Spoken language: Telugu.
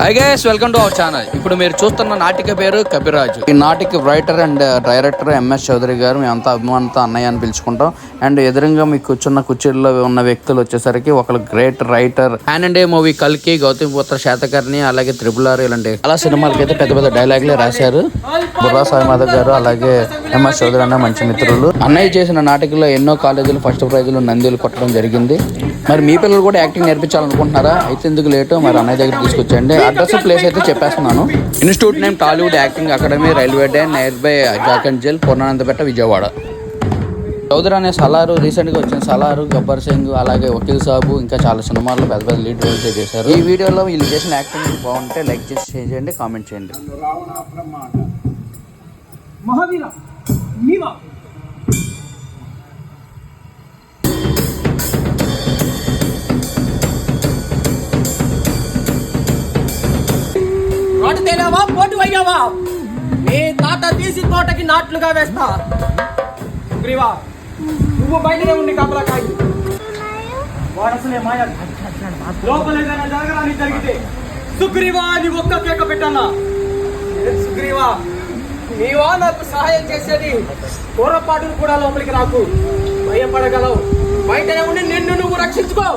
High guys, welcome to our channel. ఇప్పుడు మీరు చూస్తున్న నాటిక పేరు కపిరాజు. ఈ నాటిక writer and director MS Chaudhary గారు. మేమంతా అభిమానంతో అన్నయ్య అని పిలుచుకుంటాం. అండ్ ఎదురుగా మీకు కూర్చున్న కుర్చీల్లో ఉన్న వ్యక్తులు వచ్చేసరికి ఒకరు గ్రేట్ రైటర్ హ్యాన్ అండ్ డే మూవీ కల్కి, గౌతమిపుత్ర శాతకర్ణి, అలాగే త్రిపుల్ ఇలా చాలా సినిమాలకి అయితే పెద్ద పెద్ద డైలాగులే రాశారు. బుర్రా సాయి మాధవ్ గారు అలాగే ఎంఎస్ చౌదరి అన్న మంచి మిత్రులు. అన్నయ్య చేసిన నాటికలో ఎన్నో కాలేజీలు ఫస్ట్ ప్రైజులు నందీలు కొట్టడం జరిగింది. మరి మీ పిల్లలు కూడా యాక్టింగ్ నేర్పించాలనుకుంటున్నారా? అయితే ఎందుకు లేటు, మరి అన్నయ్య దగ్గర తీసుకొచ్చండి. అడ్రస్ ప్లేస్ అయితే చెప్పేస్తున్నాను. Institute name Tollywood acting academy, railway day, near by jack and jail, Purnanandapet, Vijayawada. Chowdary అనే సలారు, రీసెంట్గా వచ్చిన సలారు, గబ్బర్ సింగ్, అలాగే వకీల్ సాబు, ఇంకా చాలా సినిమాల్లో పెద్ద పెద్ద లీడ్ రోల్స్ చేశారు. ఈ వీడియోలో వీళ్ళు చేసిన యాక్టింగ్ బాగుంటే లైక్ చేసి షేర్ చేయండి, కామెంట్ చేయండి. తేనావా పోటు అయ్యావా? నీ తాత తీసి తోటకి నాట్లుగా వేస్తా. సుగ్రీవా, నువ్వు బయటనే ఉండి కపలా కాయి. వారసులే మాయ లోపలేదైనా జరగరాని జరిగితే సుగ్రీవా నీ ఒక్క కేక పెట్టాలా? సుగ్రీవా, నీవా నాకు సహాయం చేసేది? పొరపాటును కూడా లోపలికి రాకు, భయపడగలవు. బయటనే ఉండి నిన్ను నువ్వు రక్షించుకో.